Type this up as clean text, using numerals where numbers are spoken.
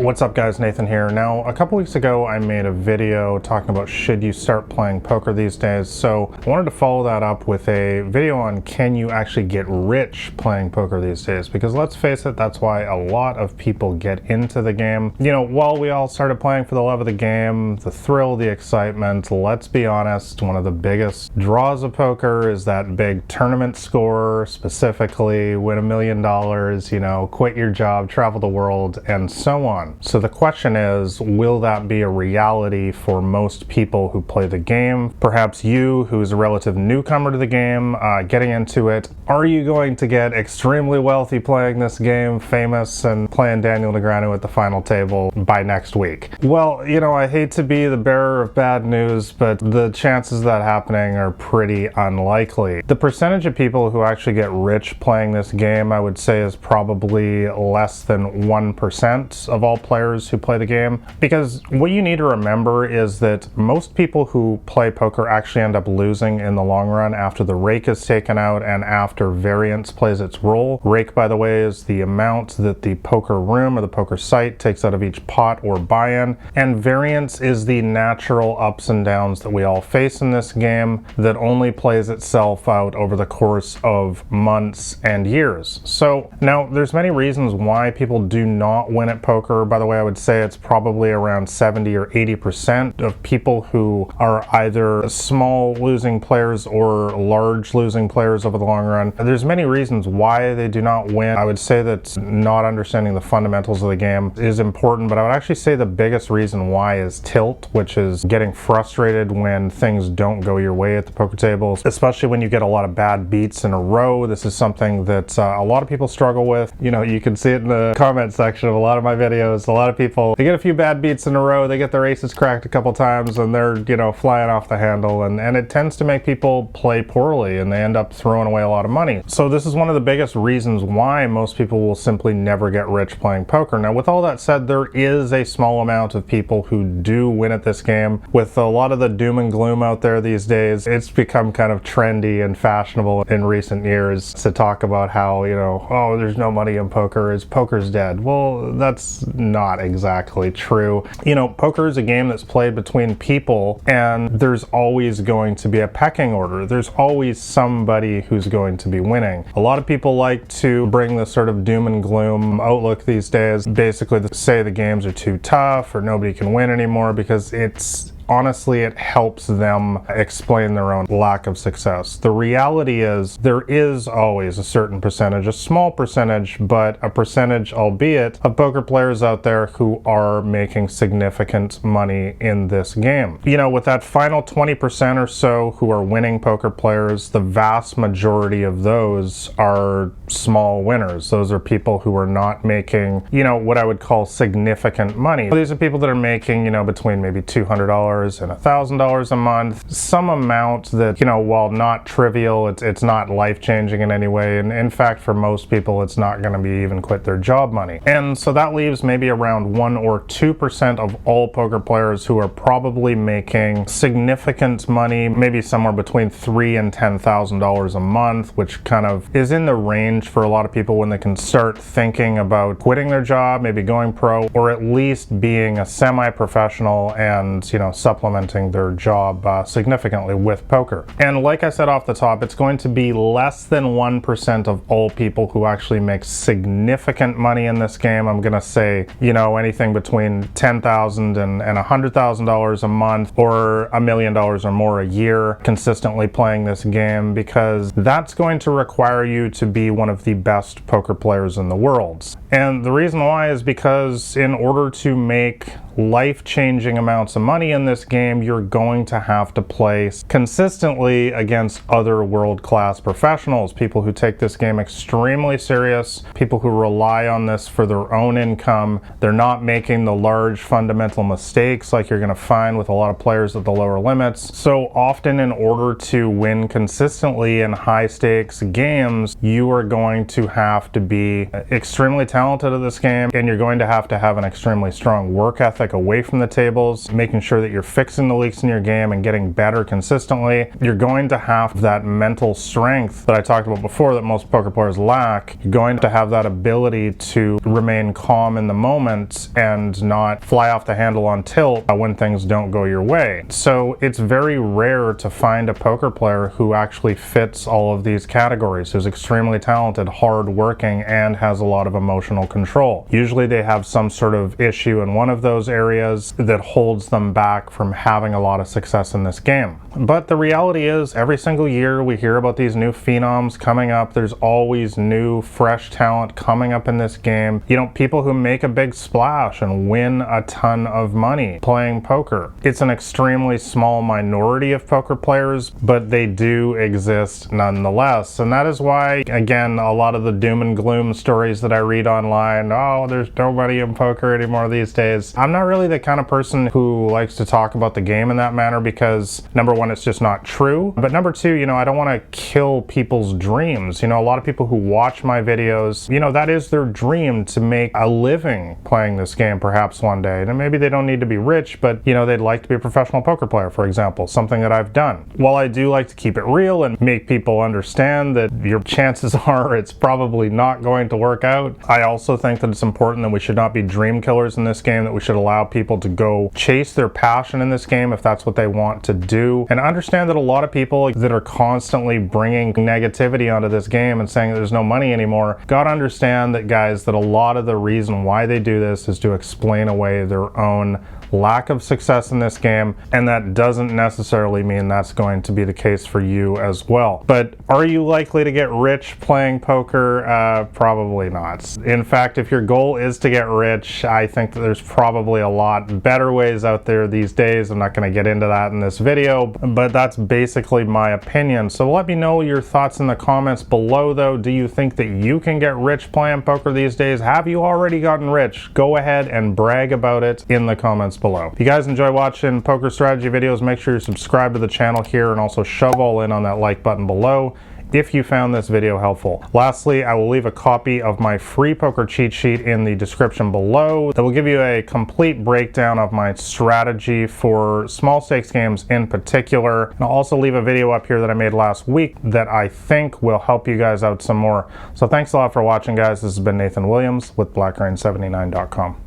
What's up guys, Nathan here. Now, a couple weeks ago I made a video talking about should you start playing poker these days, so I wanted to follow that up with a video on can you actually get rich playing poker these days, because let's face it, that's why a lot of people get into the game. You know, while we all started playing for the love of the game, the thrill, the excitement, let's be honest, one of the biggest draws of poker is that big tournament score, specifically win $1 million, you know, quit your job, travel the world, and so on. So the question is, will that be a reality for most people who play the game? Perhaps you, who's a relative newcomer to the game, getting into it, are you going to get extremely wealthy playing this game, famous, and playing Daniel Negreanu at the final table by next week? Well, you know, I hate to be the bearer of bad news, but the chances of that happening are pretty unlikely. The percentage of people who actually get rich playing this game, I would say, is probably less than 1% of all players who play the game, because what you need to remember is that most people who play poker actually end up losing in the long run after the rake is taken out and after variance plays its role. Rake, by the way, is the amount that the poker room or the poker site takes out of each pot or buy-in, and variance is the natural ups and downs that we all face in this game that only plays itself out over the course of months and years. So now there's many reasons why people do not win at poker. By the way, I would say it's probably around 70 or 80% of people who are either small losing players or large losing players over the long run. There's many reasons why they do not win. I would say that not understanding the fundamentals of the game is important, but I would actually say the biggest reason why is tilt, which is getting frustrated when things don't go your way at the poker tables, especially when you get a lot of bad beats in a row. This is something that a lot of people struggle with. You know, you can see it in the comment section of a lot of my videos. A lot of people, they get a few bad beats in a row, they get their aces cracked a couple times, and they're, you know, flying off the handle, and it tends to make people play poorly, and they end up throwing away a lot of money. So this is one of the biggest reasons why most people will simply never get rich playing poker. Now, with all that said, there is a small amount of people who do win at this game. With a lot of the doom and gloom out there these days, it's become kind of trendy and fashionable in recent years to talk about how, you know, oh, there's no money in poker, poker's dead. Well, that's not exactly true. You know, poker is a game that's played between people, and there's always going to be a pecking order. There's always somebody who's going to be winning. A lot of people like to bring this sort of doom and gloom outlook these days, basically to say the games are too tough or nobody can win anymore, because honestly, it helps them explain their own lack of success. The reality is there is always a certain percentage, a small percentage, but a percentage, albeit, of poker players out there who are making significant money in this game. You know, with that final 20% or so who are winning poker players, the vast majority of those are small winners. Those are people who are not making, you know, what I would call significant money. These are people that are making, you know, between maybe $200 and $1,000 a month, some amount that, you know, while not trivial, it's not life-changing in any way, and in fact for most people it's not going to be even quit their job money. And so that leaves maybe around 1 or 2% of all poker players who are probably making significant money, maybe somewhere between $3,000 and $10,000 a month, which kind of is in the range for a lot of people when they can start thinking about quitting their job, maybe going pro, or at least being a semi-professional and, you know, supplementing their job significantly with poker. And like I said off the top, it's going to be less than 1% of all people who actually make significant money in this game. I'm gonna say, you know, anything between $10,000 and $100,000 a month, or $1 million or more a year consistently playing this game, because that's going to require you to be one of the best poker players in the world. And the reason why is because in order to make life-changing amounts of money in this game, you're going to have to play consistently against other world-class professionals, people who take this game extremely serious, people who rely on this for their own income. They're not making the large fundamental mistakes like you're going to find with a lot of players at the lower limits. So often, in order to win consistently in high-stakes games, you are going to have to be extremely talented at this game, and you're going to have an extremely strong work ethic away from the tables, making sure that you're you're fixing the leaks in your game and getting better consistently, you're going to have that mental strength that I talked about before that most poker players lack. You're going to have that ability to remain calm in the moment and not fly off the handle on tilt when things don't go your way. So it's very rare to find a poker player who actually fits all of these categories, who's extremely talented, hard-working, and has a lot of emotional control. Usually they have some sort of issue in one of those areas that holds them back from having a lot of success in this game. But the reality is, every single year we hear about these new phenoms coming up. There's always new, fresh talent coming up in this game. You know, people who make a big splash and win a ton of money playing poker. It's an extremely small minority of poker players, but they do exist nonetheless. And that is why, again, a lot of the doom and gloom stories that I read online, oh, there's nobody in poker anymore these days. I'm not really the kind of person who likes to talk about the game in that manner because, number one, it's just not true. But number two, you know, I don't want to kill people's dreams. You know, a lot of people who watch my videos, you know, that is their dream, to make a living playing this game perhaps one day. And maybe they don't need to be rich, but, you know, they'd like to be a professional poker player, for example, something that I've done. While I do like to keep it real and make people understand that your chances are it's probably not going to work out, I also think that it's important that we should not be dream killers in this game, that we should allow people to go chase their passion in this game if that's what they want to do. And understand that a lot of people that are constantly bringing negativity onto this game and saying that there's no money anymore, gotta understand that, guys, that a lot of the reason why they do this is to explain away their own lack of success in this game, and that doesn't necessarily mean that's going to be the case for you as well. But are you likely to get rich playing poker? Probably not. In fact, if your goal is to get rich, I think that there's probably a lot better ways out there these days. I'm not going to get into that in this video, but that's basically my opinion. So let me know your thoughts in the comments below, though. Do you think that you can get rich playing poker these days? Have you already gotten rich? Go ahead and brag about it in the comments below. If you guys enjoy watching poker strategy videos, make sure you subscribe to the channel here and also shove all in on that like button below if you found this video helpful. Lastly, I will leave a copy of my free poker cheat sheet in the description below that will give you a complete breakdown of my strategy for small stakes games in particular. And I'll also leave a video up here that I made last week that I think will help you guys out some more. So thanks a lot for watching, guys. This has been Nathan Williams with BlackRain79.com.